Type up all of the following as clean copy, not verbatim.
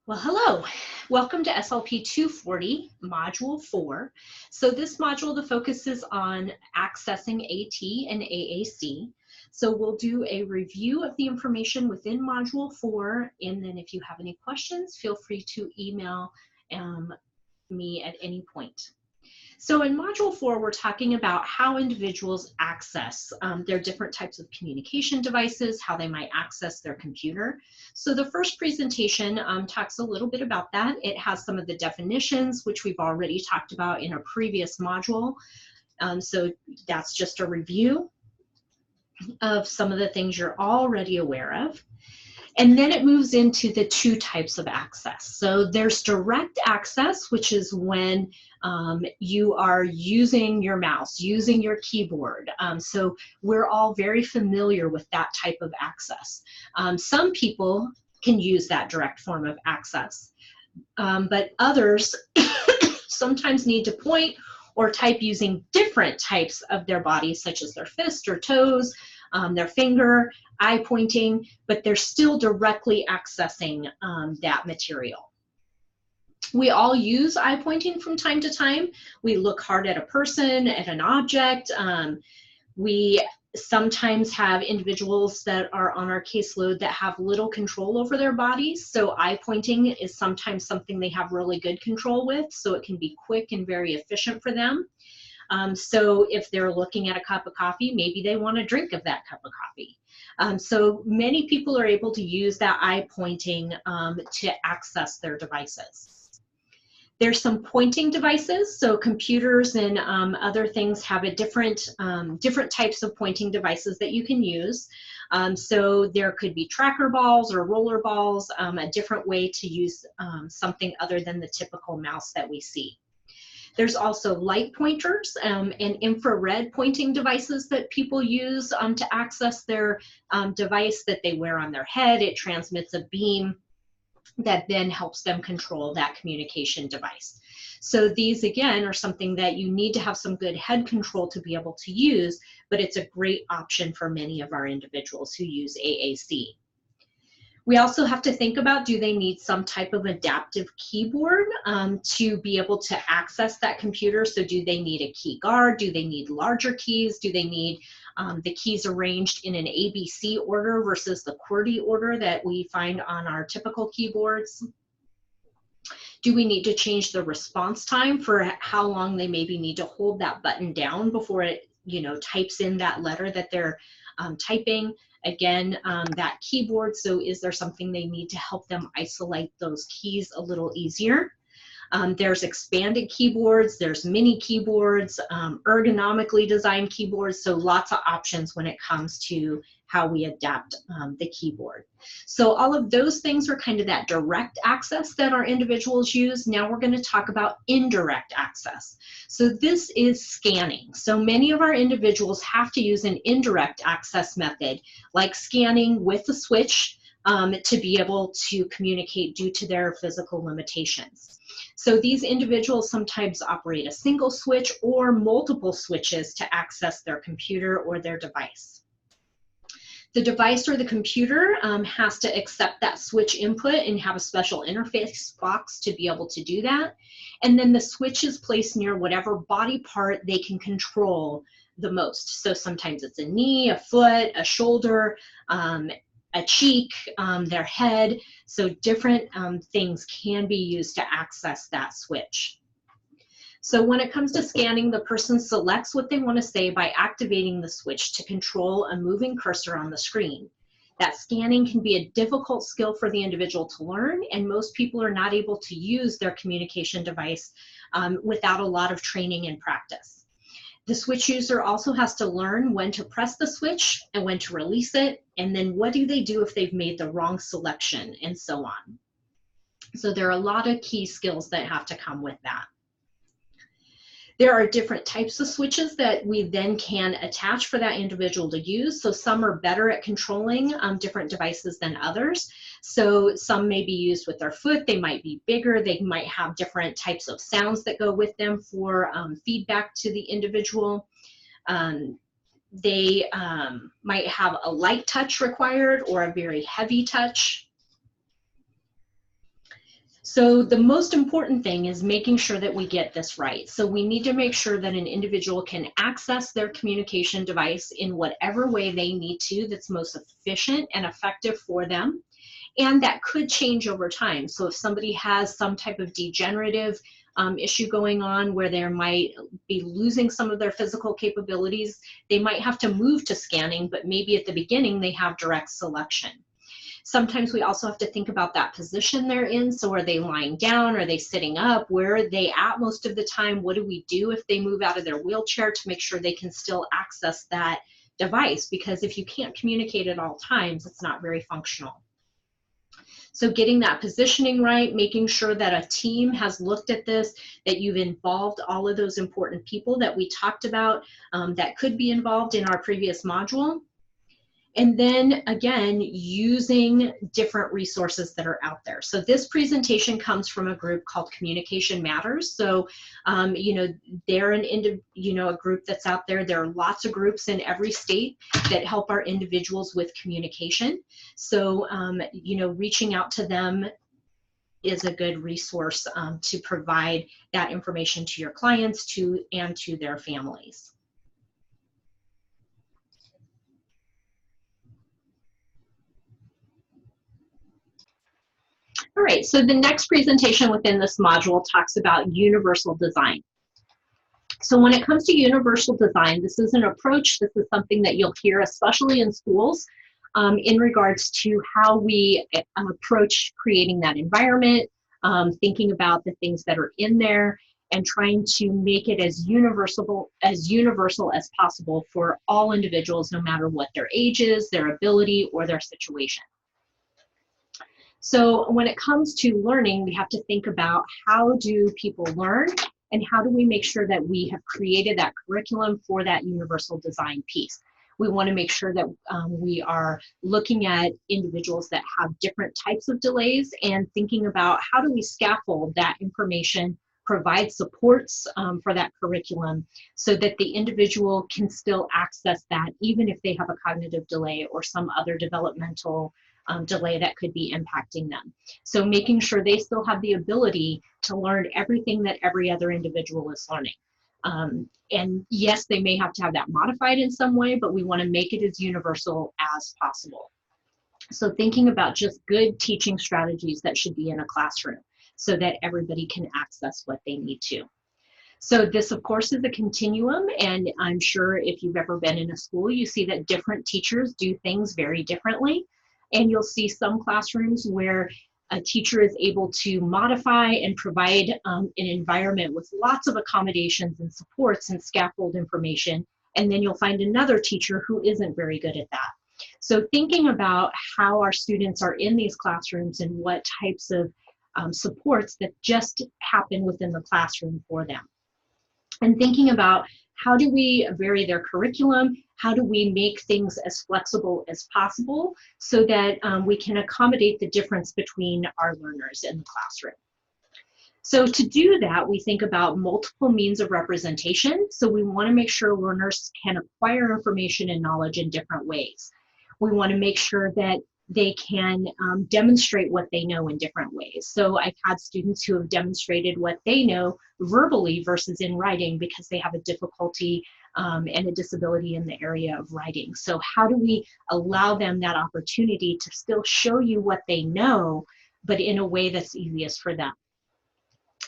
Well, hello. Welcome to SLP240 Module 4. So this module, the focus is on accessing AT and AAC. So we'll do a review of the information within Module 4, and then if you have any questions, feel free to email me at any point. So in Module 4, we're talking about how individuals access their different types of communication devices, how they might access their computer. So the first presentation talks a little bit about that. It has some of the definitions, which we've already talked about in a previous module. So that's just a review of some of the things you're already aware of. And then it moves into the two types of access. So there's direct access, which is when you are using your mouse, using your keyboard. So we're all very familiar with that type of access. Some people can use that direct form of access, but others sometimes need to point or type using different types of their body, such as their fist or toes, their finger, eye pointing, but they're still directly accessing that material. We all use eye pointing from time to time. We look hard at a person, at an object. We sometimes have individuals that are on our caseload that have little control over their bodies. So eye pointing is sometimes something they have really good control with, so it can be quick and very efficient for them. So if they're looking at a cup of coffee, maybe they want a drink of that cup of coffee. So many people are able to use that eye pointing to access their devices. There's some pointing devices, so computers and other things have a different types of pointing devices that you can use. So there could be tracker balls or roller balls, a different way to use something other than the typical mouse that we see. There's also light pointers and infrared pointing devices that people use to access their device that they wear on their head. It transmits a beam that then helps them control that communication device. So these, again, are something that you need to have some good head control to be able to use, but it's a great option for many of our individuals who use AAC. We also have to think about, do they need some type of adaptive keyboard to be able to access that computer? So do they need a key guard? Do they need larger keys? Do they need the keys arranged in an ABC order versus the QWERTY order that we find on our typical keyboards? Do we need to change the response time for how long they maybe need to hold that button down before it, types in that letter that they're typing? Again, that keyboard, so is there something they need to help them isolate those keys a little easier? There's expanded keyboards, there's mini keyboards, ergonomically designed keyboards, so lots of options when it comes to how we adapt the keyboard. So all of those things are kind of that direct access that our individuals use. Now we're going to talk about indirect access. So this is scanning. So many of our individuals have to use an indirect access method, like scanning with a switch to be able to communicate due to their physical limitations. So these individuals sometimes operate a single switch or multiple switches to access their computer or their device. The device or the computer has to accept that switch input and have a special interface box to be able to do that. And then the switch is placed near whatever body part they can control the most. So sometimes it's a knee, a foot, a shoulder, a cheek, their head. So different things can be used to access that switch. So when it comes to scanning, the person selects what they want to say by activating the switch to control a moving cursor on the screen. That scanning can be a difficult skill for the individual to learn, and most people are not able to use their communication device without a lot of training and practice. The switch user also has to learn when to press the switch and when to release it, and then what do they do if they've made the wrong selection, and so on. So there are a lot of key skills that have to come with that. There are different types of switches that we then can attach for that individual to use. So some are better at controlling different devices than others. So some may be used with their foot, they might be bigger, they might have different types of sounds that go with them for feedback to the individual. They might have a light touch required or a very heavy touch. So the most important thing is making sure that we get this right. So we need to make sure that an individual can access their communication device in whatever way they need to that's most efficient and effective for them. And that could change over time. So if somebody has some type of degenerative issue going on where they might be losing some of their physical capabilities, they might have to move to scanning, but maybe at the beginning they have direct selection. Sometimes we also have to think about that position they're in. So are they lying down? Are they sitting up? Where are they at most of the time? What do we do if they move out of their wheelchair to make sure they can still access that device? Because if you can't communicate at all times, it's not very functional. So getting that positioning right, making sure that a team has looked at this, that you've involved all of those important people that we talked about that could be involved in our previous module. And then again, using different resources that are out there. So this presentation comes from a group called Communication Matters. So, they're a group that's out there. There are lots of groups in every state that help our individuals with communication. So, reaching out to them is a good resource to provide that information to your clients and to their families. All right, so the next presentation within this module talks about universal design. So when it comes to universal design, this is an approach, this is something that you'll hear, especially in schools, in regards to how we approach creating that environment, thinking about the things that are in there, and trying to make it as universal as possible for all individuals, no matter what their age is, their ability, or their situation. So when it comes to learning, we have to think about how do people learn and how do we make sure that we have created that curriculum for that universal design piece. We want to make sure that we are looking at individuals that have different types of delays and thinking about how do we scaffold that information, provide supports for that curriculum so that the individual can still access that even if they have a cognitive delay or some other developmental delay that could be impacting them. So making sure they still have the ability to learn everything that every other individual is learning. And yes, they may have to have that modified in some way, but we want to make it as universal as possible. So thinking about just good teaching strategies that should be in a classroom so that everybody can access what they need to. So this, of course, is a continuum, and I'm sure if you've ever been in a school, you see that different teachers do things very differently. And you'll see some classrooms where a teacher is able to modify and provide an environment with lots of accommodations and supports and scaffold information. And then you'll find another teacher who isn't very good at that. So thinking about how our students are in these classrooms and what types of supports that just happen within the classroom for them. And thinking about how do we vary their curriculum? How do we make things as flexible as possible so that we can accommodate the difference between our learners in the classroom? So to do that, we think about multiple means of representation. So we want to make sure learners can acquire information and knowledge in different ways. We want to make sure that they can demonstrate what they know in different ways. So I've had students who have demonstrated what they know verbally versus in writing because they have a difficulty and a disability in the area of writing. So how do we allow them that opportunity to still show you what they know, but in a way that's easiest for them?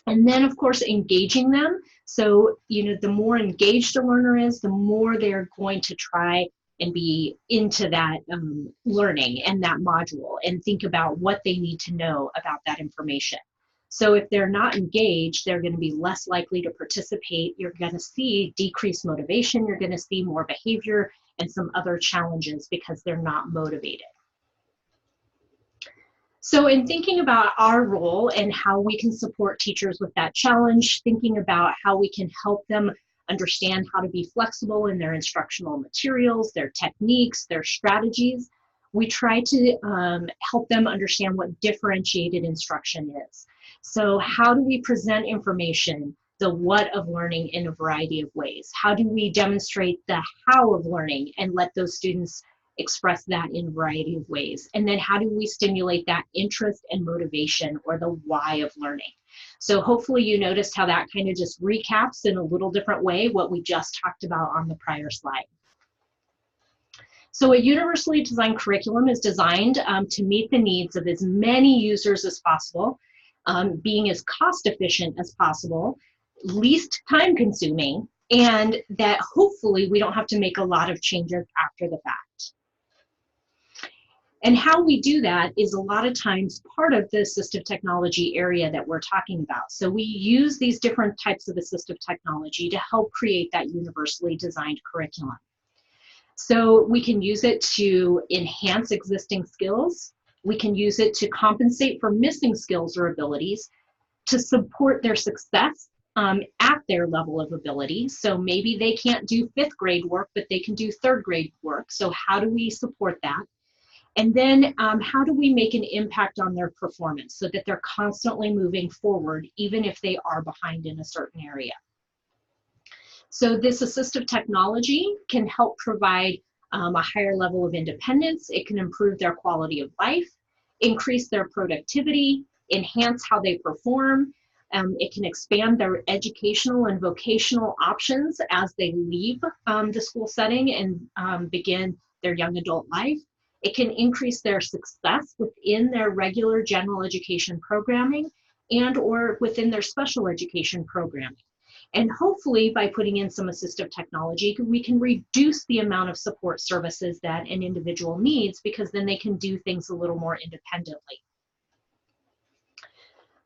And then, of course, engaging them. So, the more engaged a learner is, the more they're going to try and be into that learning and that module and think about what they need to know about that information. So if they're not engaged, they're going to be less likely to participate. You're going to see decreased motivation. You're going to see more behavior and some other challenges because they're not motivated. So in thinking about our role and how we can support teachers with that challenge, thinking about how we can help them understand how to be flexible in their instructional materials, their techniques, their strategies, we try to help them understand what differentiated instruction is. So how do we present information, the what of learning in a variety of ways? How do we demonstrate the how of learning and let those students express that in a variety of ways. And then how do we stimulate that interest and motivation, or the why of learning? So hopefully you noticed how that kind of just recaps in a little different way what we just talked about on the prior slide. So a universally designed curriculum is designed to meet the needs of as many users as possible, being as cost efficient as possible, least time consuming, and that hopefully we don't have to make a lot of changes after the fact. And how we do that is a lot of times part of the assistive technology area that we're talking about. So we use these different types of assistive technology to help create that universally designed curriculum. So we can use it to enhance existing skills. We can use it to compensate for missing skills or abilities, to support their success at their level of ability. So maybe they can't do 5th grade work, but they can do 3rd grade work. So how do we support that? And then how do we make an impact on their performance so that they're constantly moving forward, even if they are behind in a certain area? So this assistive technology can help provide a higher level of independence. It can improve their quality of life, increase their productivity, enhance how they perform. It can expand their educational and vocational options as they leave the school setting and begin their young adult life. It can increase their success within their regular general education programming and or within their special education programming. And hopefully by putting in some assistive technology, we can reduce the amount of support services that an individual needs, because then they can do things a little more independently.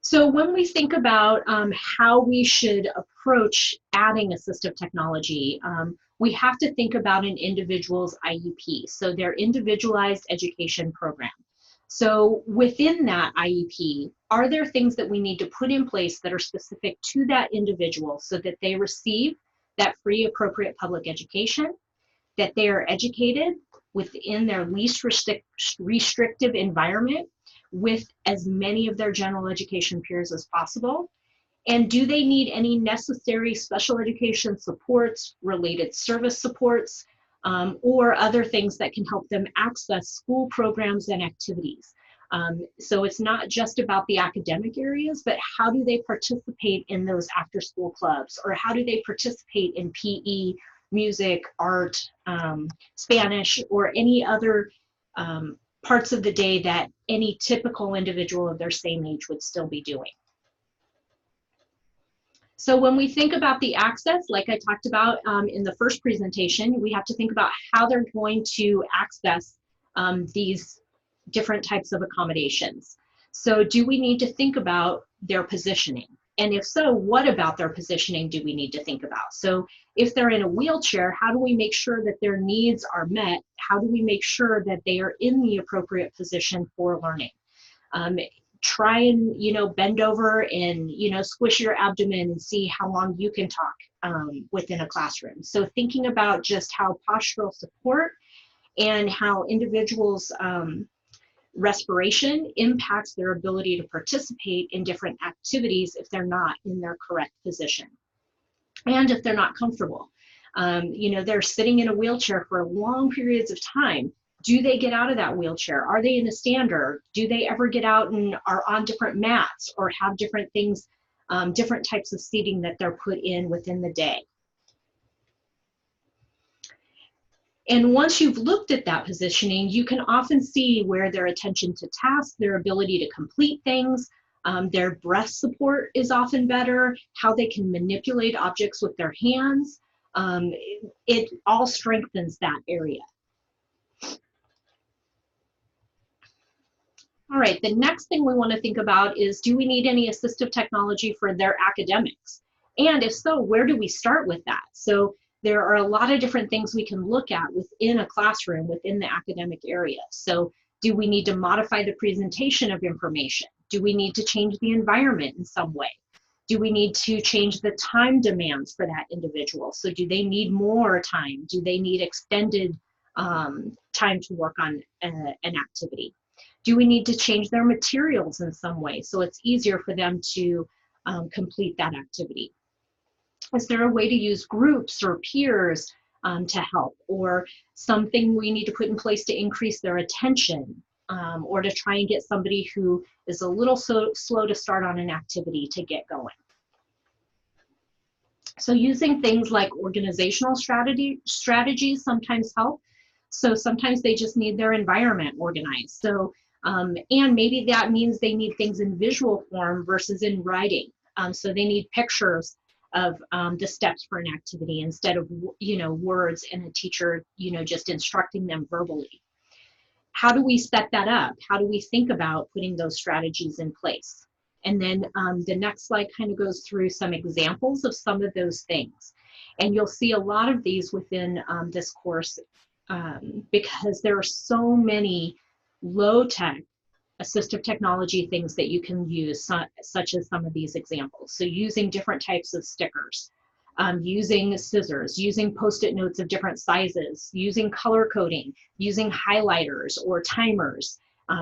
So when we think about how we should approach adding assistive technology, we have to think about an individual's IEP, so their individualized education program. So within that IEP, are there things that we need to put in place that are specific to that individual so that they receive that free appropriate public education, that they are educated within their least restrictive environment with as many of their general education peers as possible? And do they need any necessary special education supports, related service supports, or other things that can help them access school programs and activities? So it's not just about the academic areas, but how do they participate in those after school clubs, or how do they participate in PE, music, art, Spanish, or any other parts of the day that any typical individual of their same age would still be doing. So when we think about the access, like I talked about in the first presentation, we have to think about how they're going to access these different types of accommodations. So do we need to think about their positioning? And if so, what about their positioning do we need to think about? So if they're in a wheelchair, how do we make sure that their needs are met? How do we make sure that they are in the appropriate position for learning? Try and, bend over and, squish your abdomen and see how long you can talk within a classroom. So thinking about just how postural support and how individuals' respiration impacts their ability to participate in different activities if they're not in their correct position. And if they're not comfortable. They're sitting in a wheelchair for long periods of time. Do they get out of that wheelchair? Are they in a stander? Do they ever get out and are on different mats or have different things, different types of seating that they're put in within the day? And once you've looked at that positioning, you can often see where their attention to task, their ability to complete things, their breath support is often better, how they can manipulate objects with their hands. It all strengthens that area. All right, the next thing we want to think about is, do we need any assistive technology for their academics? And if so, where do we start with that? So there are a lot of different things we can look at within a classroom, within the academic area. So do we need to modify the presentation of information? Do we need to change the environment in some way? Do we need to change the time demands for that individual? So do they need more time? Do they need extended time to work on an activity? Do we need to change their materials in some way so it's easier for them to complete that activity? Is there a way to use groups or peers to help, or something we need to put in place to increase their attention, or to try and get somebody who is a little slow to start on an activity to get going. So using things like organizational strategies sometimes help. So sometimes they just need their environment organized. So, and maybe that means they need things in visual form versus in writing. So they need pictures of the steps for an activity instead of, words and a teacher, just instructing them verbally. How do we set that up? How do we think about putting those strategies in place? And then the next slide kind of goes through some examples of some of those things. And you'll see a lot of these within this course because there are so many low-tech assistive technology things that you can use, such as some of these examples. So using different types of stickers, using scissors, using Post-it notes of different sizes, using color coding, using highlighters or timers,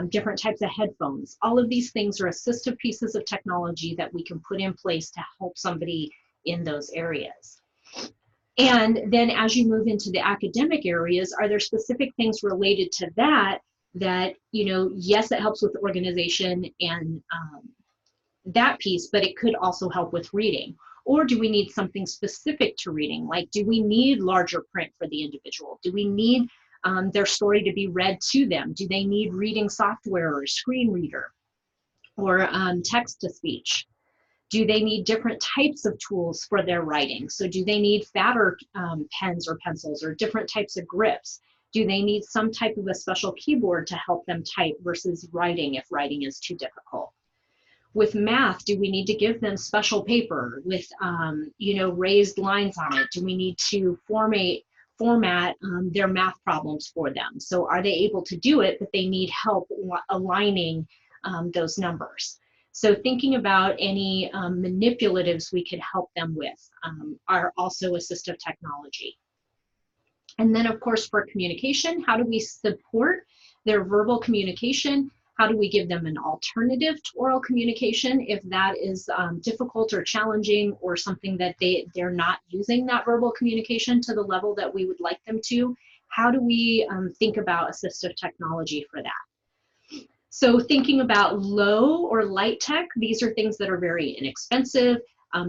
different types of headphones. All of these things are assistive pieces of technology that we can put in place to help somebody in those areas. And then as you move into the academic areas, are there specific things related to that, yes, it helps with organization and that piece, but it could also help with reading. Or do we need something specific to reading? Like, do we need larger print for the individual? Do we need their story to be read to them? Do they need reading software or screen reader or text to speech? Do they need different types of tools for their writing? So do they need fatter pens or pencils or different types of grips? Do they need some type of a special keyboard to help them type versus writing if writing is too difficult? With math, do we need to give them special paper with raised lines on it? Do we need to format their math problems for them? So are they able to do it, but they need help aligning those numbers? So thinking about any manipulatives we could help them with are also assistive technology. And then of course for communication, how do we support their verbal communication? How do we give them an alternative to oral communication if that is difficult or challenging or something that they're not using that verbal communication to the level that we would like them to? How do we think about assistive technology for that? So thinking about low or light tech, these are things that are very inexpensive.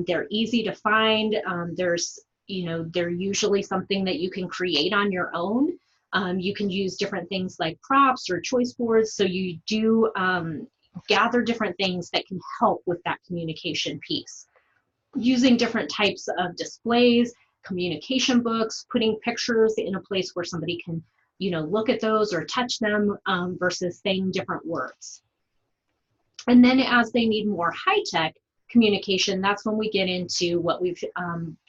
They're easy to find. They're usually something that you can create on your own. You can use different things like props or choice boards. So you do gather different things that can help with that communication piece. Using different types of displays, communication books, putting pictures in a place where somebody can look at those or touch them versus saying different words. And then as they need more high-tech communication, that's when we get into what we've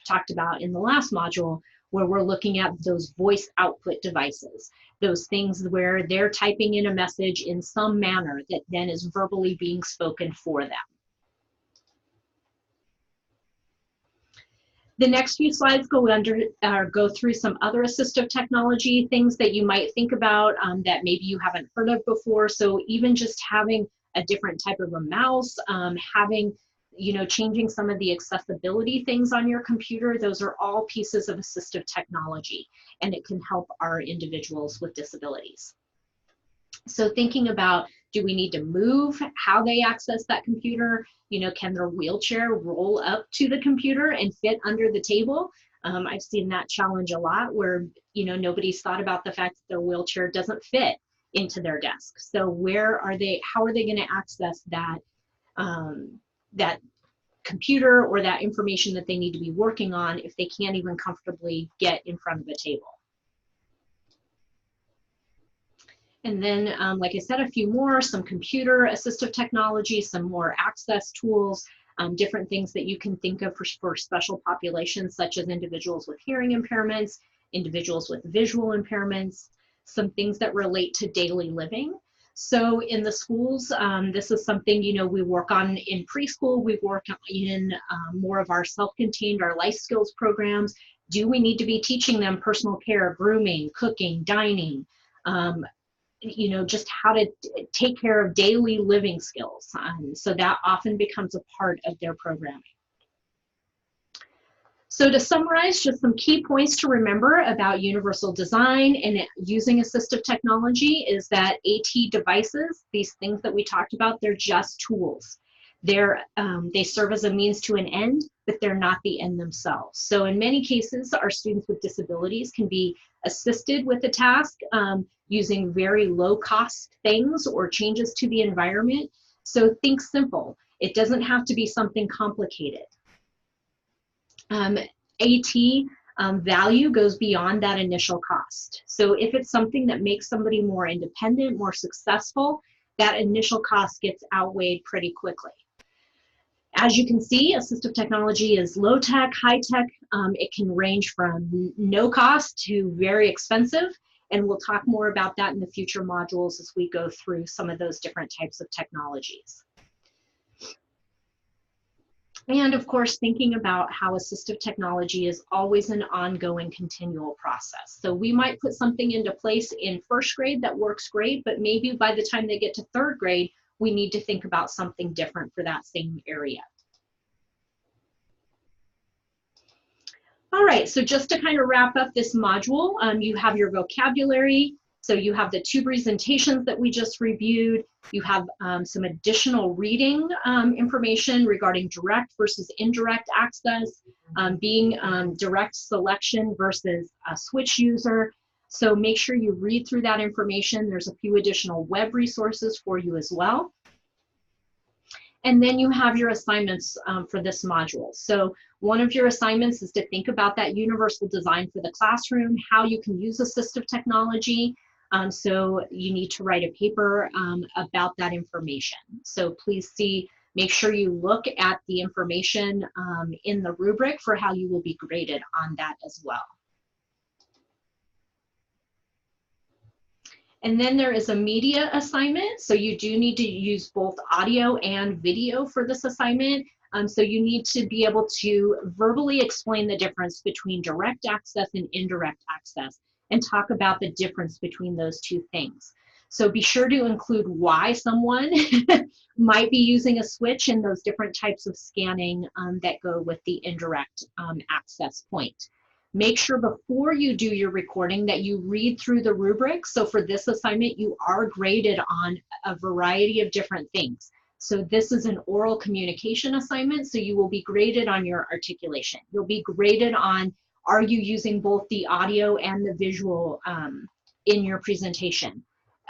talked about in the last module, where we're looking at those voice output devices, those things where they're typing in a message in some manner that then is verbally being spoken for them. The next few slides go through some other assistive technology, things that you might think about that maybe you haven't heard of before. So even just having a different type of a mouse, changing some of the accessibility things on your computer, those are all pieces of assistive technology, and it can help our individuals with disabilities. So thinking about, do we need to move how they access that computer? Can their wheelchair roll up to the computer and fit under the table? I've seen that challenge a lot where, nobody's thought about the fact that their wheelchair doesn't fit into their desk. So how are they going to access that, that computer or that information that they need to be working on if they can't even comfortably get in front of a table? And then, like I said, a few more, some computer assistive technology, some more access tools, different things that you can think of for special populations, such as individuals with hearing impairments, individuals with visual impairments, some things that relate to daily living. So in the schools, this is something, we work on in preschool. We work in more of our self-contained, our life skills programs. Do we need to be teaching them personal care, grooming, cooking, dining, just how to take care of daily living skills. So that often becomes a part of their programming. So to summarize, just some key points to remember about universal design and using assistive technology is that AT devices, these things that we talked about, they're just tools. They serve as a means to an end, but they're not the end themselves. So in many cases, our students with disabilities can be assisted with a task using very low cost things or changes to the environment. So think simple. It doesn't have to be something complicated. AT value goes beyond that initial cost. So if it's something that makes somebody more independent, more successful, that initial cost gets outweighed pretty quickly. As you can see, assistive technology is low tech, high tech. It can range from no cost to very expensive. And we'll talk more about that in the future modules as we go through some of those different types of technologies. And of course, thinking about how assistive technology is always an ongoing, continual process. So we might put something into place in first grade that works great, but maybe by the time they get to third grade, we need to think about something different for that same area. All right, so just to kind of wrap up this module, you have your vocabulary. So you have the 2 presentations that we just reviewed. You have some additional reading information regarding direct versus indirect access, being direct selection versus a switch user. So make sure you read through that information. There's a few additional web resources for you as well. And then you have your assignments for this module. So one of your assignments is to think about that universal design for the classroom, how you can use assistive technology. So you need to write a paper about that information. So please make sure you look at the information in the rubric for how you will be graded on that as well. And then there is a media assignment. So you do need to use both audio and video for this assignment. So you need to be able to verbally explain the difference between direct access and indirect access and talk about the difference between those 2 things. So be sure to include why someone might be using a switch and those different types of scanning that go with the indirect access point. Make sure before you do your recording that you read through the rubric. So for this assignment, you are graded on a variety of different things. So this is an oral communication assignment, so you will be graded on your articulation. You'll be graded on, are you using both the audio and the visual in your presentation?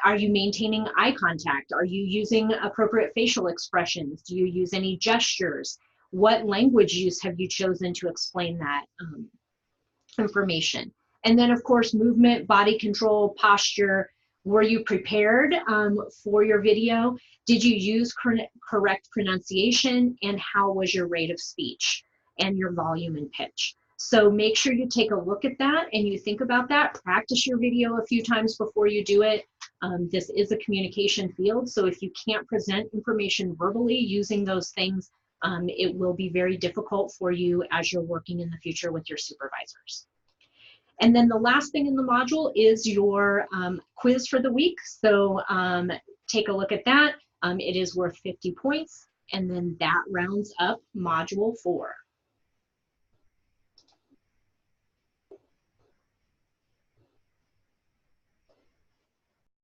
Are you maintaining eye contact? Are you using appropriate facial expressions? Do you use any gestures? What language use have you chosen to explain that information? And then of course, movement, body control, posture. Were you prepared for your video? Did you use correct pronunciation? And how was your rate of speech and your volume and pitch? So make sure you take a look at that and you think about that. Practice your video a few times before you do it. This is a communication field, so if you can't present information verbally using those things, it will be very difficult for you as you're working in the future with your supervisors. And then the last thing in the module is your quiz for the week. So take a look at that. It is worth 50 points, and then that rounds up Module 4.